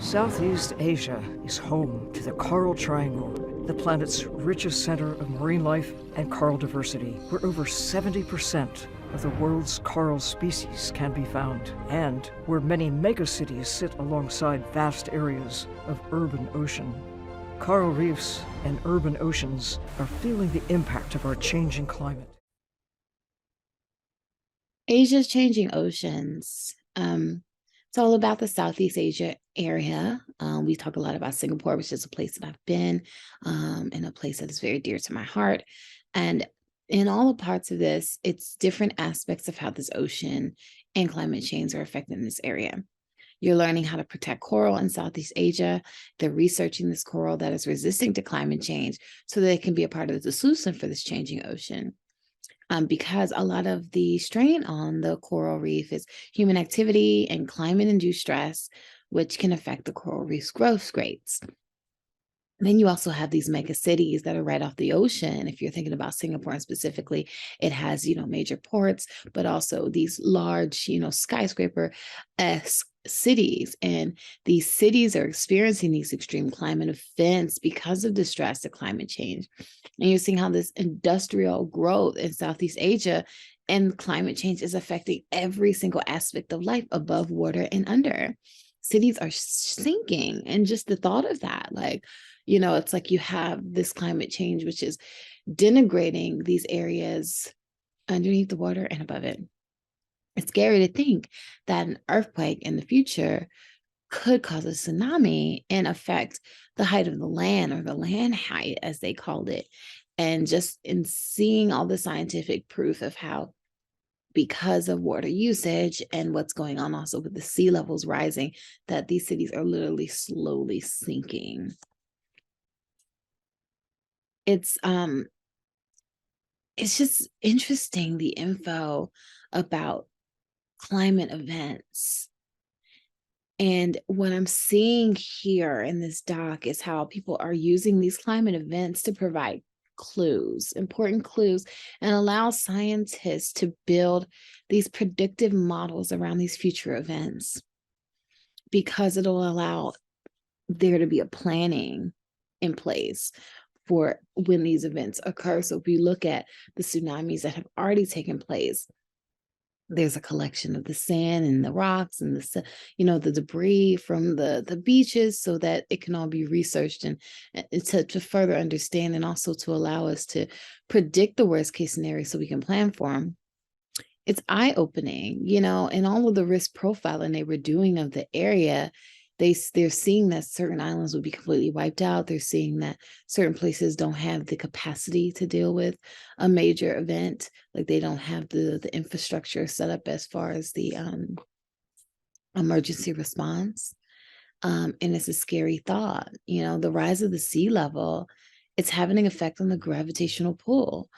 Southeast Asia is home to the Coral Triangle, the planet's richest center of marine life and coral diversity, where over 70% of the world's coral species can be found, and where many megacities sit alongside vast areas of urban ocean. Coral reefs and urban oceans are feeling the impact of our changing climate. Asia's changing oceans. It's all about the Southeast Asia area. We talk a lot about Singapore, which is a place that I've been, and a place that is very dear to my heart. And in all the parts of this, it's different aspects of how this ocean and climate change are affecting this area. You're learning how to protect coral in Southeast Asia. They're researching this coral that is resistant to climate change so that it can be a part of the solution for this changing ocean. Because a lot of the strain on the coral reef is human activity and climate-induced stress, which can affect the coral reef's growth rates. Then you also have these mega cities that are right off the ocean. If you're thinking about Singapore and specifically, it has, major ports, but also these large, skyscraper-esque cities. And these cities are experiencing these extreme climate events because of the stress of climate change. And you're seeing how this industrial growth in Southeast Asia and climate change is affecting every single aspect of life above water and under. Cities are sinking. And just the thought of that, it's like you have this climate change, which is denigrating these areas underneath the water and above it. It's scary to think that an earthquake in the future could cause a tsunami and affect the height of the land, or the land height, as they called it. And just in seeing all the scientific proof of how, because of water usage and what's going on also with the sea levels rising, that these cities are literally slowly sinking. It's just interesting, the info about climate events. And what I'm seeing here in this doc is how people are using these climate events to provide clues, important clues, and allow scientists to build these predictive models around these future events, because it'll allow there to be a planning in place for when these events occur. So if we look at the tsunamis that have already taken place, there's a collection of the sand and the rocks and the debris from the beaches, so that it can all be researched and to further understand, and also to allow us to predict the worst case scenario so we can plan for them. It's eye-opening, and all of the risk profiling they were doing of the area. They're seeing that certain islands will be completely wiped out. They're seeing that certain places don't have the capacity to deal with a major event. Like, they don't have the infrastructure set up as far as the emergency response. And it's a scary thought. The rise of the sea level, it's having an effect on the gravitational pull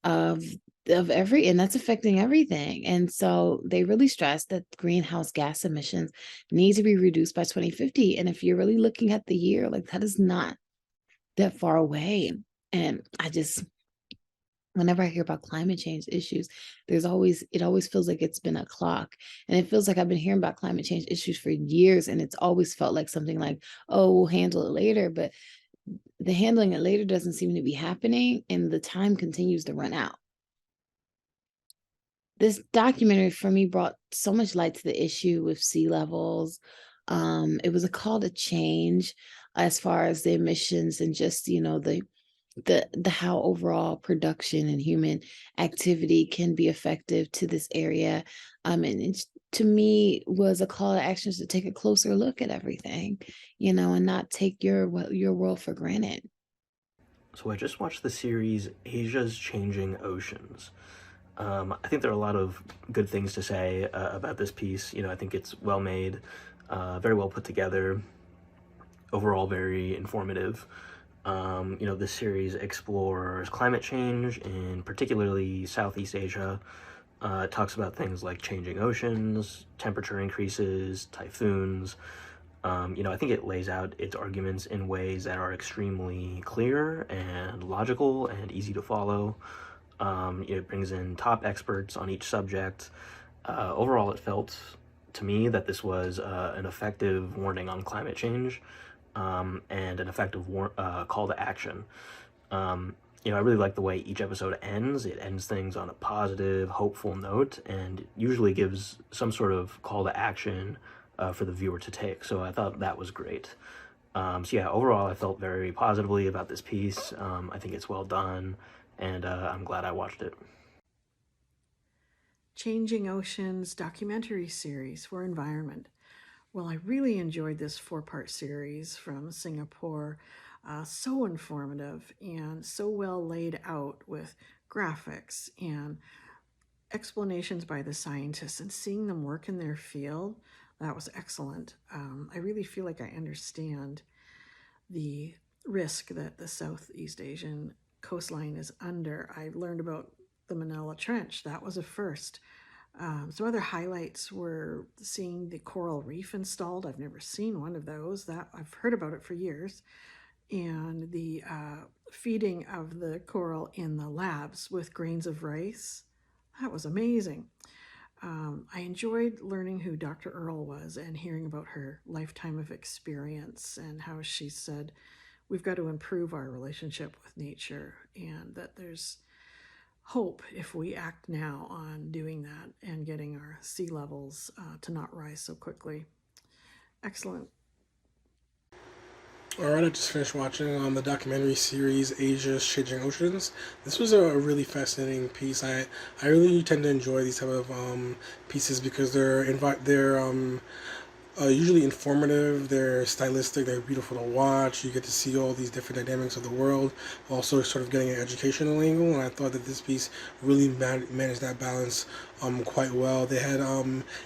of and that's affecting everything. And so they really stress that greenhouse gas emissions need to be reduced by 2050. And if you're really looking at the year, that is not that far away. And whenever I hear about climate change issues, it always feels like it's been a clock. And it feels like I've been hearing about climate change issues for years, and it's always felt like something like, oh, we'll handle it later. But the handling it later doesn't seem to be happening, and the time continues to run out. This documentary for me brought so much light to the issue with sea levels. It was a call to change as far as the emissions, and just, the how overall production and human activity can be effective to this area. And it, to me, was a call to action to take a closer look at everything, and not take your world for granted. So I just watched the series Asia's Changing Oceans. I think there are a lot of good things to say about this piece. I think it's well made, very well put together, overall very informative. This series explores climate change in particularly Southeast Asia. It talks about things like changing oceans, temperature increases, typhoons. I think it lays out its arguments in ways that are extremely clear and logical and easy to follow. It brings in top experts on each subject. Overall, it felt to me that this was an effective warning on climate change, and an effective call to action. I really like the way each episode ends. It ends things on a positive, hopeful note, and usually gives some sort of call to action for the viewer to take. So I thought that was great. So yeah, overall, I felt very positively about this piece. I think it's well done, and I'm glad I watched it. Changing Oceans documentary series for environment. Well, I really enjoyed this 4-part series from Singapore. So informative and so well laid out with graphics and explanations by the scientists, and seeing them work in their field. That was excellent. I really feel like I understand the risk that the Southeast Asian coastline is under. I learned about the Manila Trench. That was a first. Some other highlights were seeing the coral reef installed. I've never seen one of those. That I've heard about it for years. And the feeding of the coral in the labs with grains of rice. That was amazing. I enjoyed learning who Dr. Earle was and hearing about her lifetime of experience and how she said we've got to improve our relationship with nature, and that there's hope if we act now on doing that and getting our sea levels to not rise so quickly. Excellent. All right, I just finished watching the documentary series Asia's Changing Oceans. This was a really fascinating piece. I really tend to enjoy these type of pieces because they're usually informative, they're stylistic, they're beautiful to watch. You get to see all these different dynamics of the world, also sort of getting an educational angle. And I thought that this piece really managed that balance quite well. They had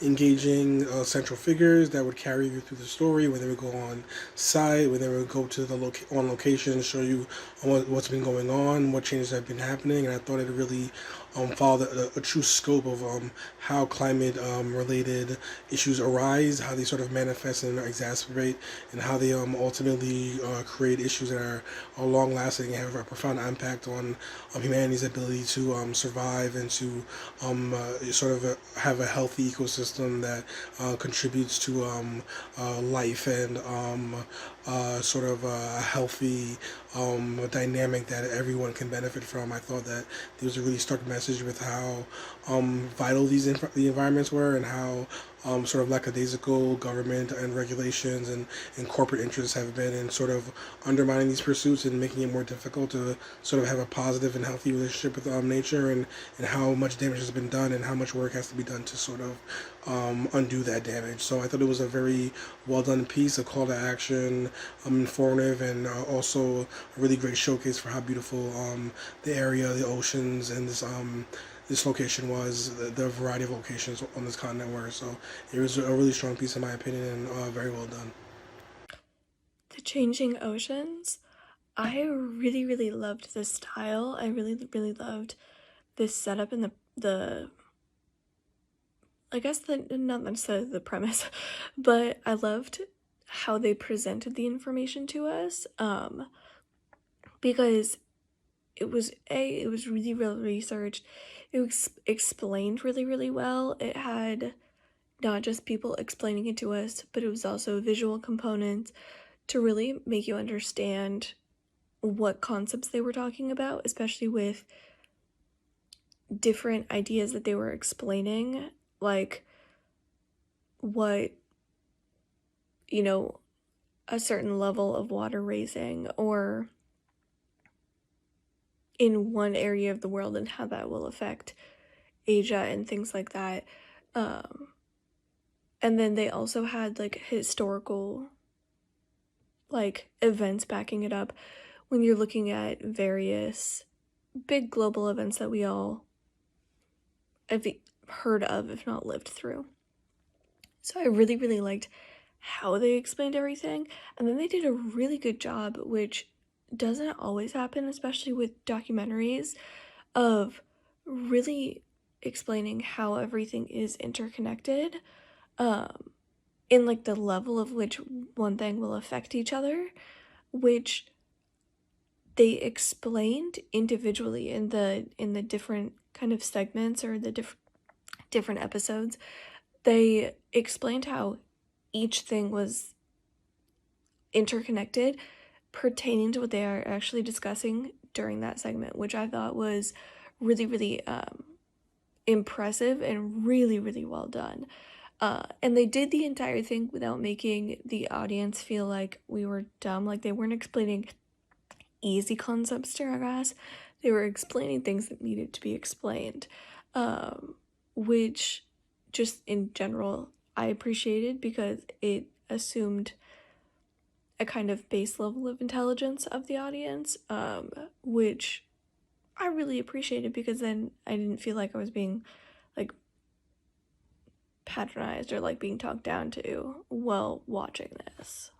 engaging central figures that would carry you through the story when they would go on site, when they would go to the on location, show you what's been going on, what changes have been happening. And I thought it really followed a true scope of how climate related issues arise, how they sort of manifest and exacerbate, and how they ultimately create issues that are long lasting and have a profound impact on humanity's ability to survive and to sort of have a healthy ecosystem that contributes to life and sort of a healthy dynamic that everyone can benefit from. I thought that there was a really stark message with how vital the environments were, and how sort of lackadaisical government and regulations and corporate interests have been in sort of undermining these pursuits and making it more difficult to sort of have a positive and healthy relationship with nature, and how much damage has been done and how much work has to be done to sort of undo that damage. So I thought it was a very well done piece, a call to action, informative, and also a really great showcase for how beautiful the area, the oceans, and this location was, the variety of locations on this continent were. So it was a really strong piece in my opinion, and very well done. The Changing Oceans. I really, really loved this style. I really, really loved this setup and the I guess not necessarily the premise, but I loved how they presented the information to us. Because it was really well researched. It was explained really, really well. It had not just people explaining it to us, but it was also visual components to really make you understand what concepts they were talking about, especially with different ideas that they were explaining, like what, a certain level of water raising, or in one area of the world, and how that will affect Asia and things like that. And then they also had historical events backing it up when you're looking at various big global events that we all have heard of, if not lived through. So I really, really liked how they explained everything. And then they did a really good job, which doesn't always happen, especially with documentaries, of really explaining how everything is interconnected, in the level of which one thing will affect each other, which they explained individually in the different kind of segments, or the different episodes they explained how each thing was interconnected pertaining to what they are actually discussing during that segment, which I thought was really, really impressive and really, really well done. And they did the entire thing without making the audience feel like we were dumb. Like, they weren't explaining easy concepts to our guys. They were explaining things that needed to be explained, which just in general I appreciated, because it assumed a kind of base level of intelligence of the audience, which I really appreciated, because then I didn't feel like I was being like patronized or like being talked down to while watching this.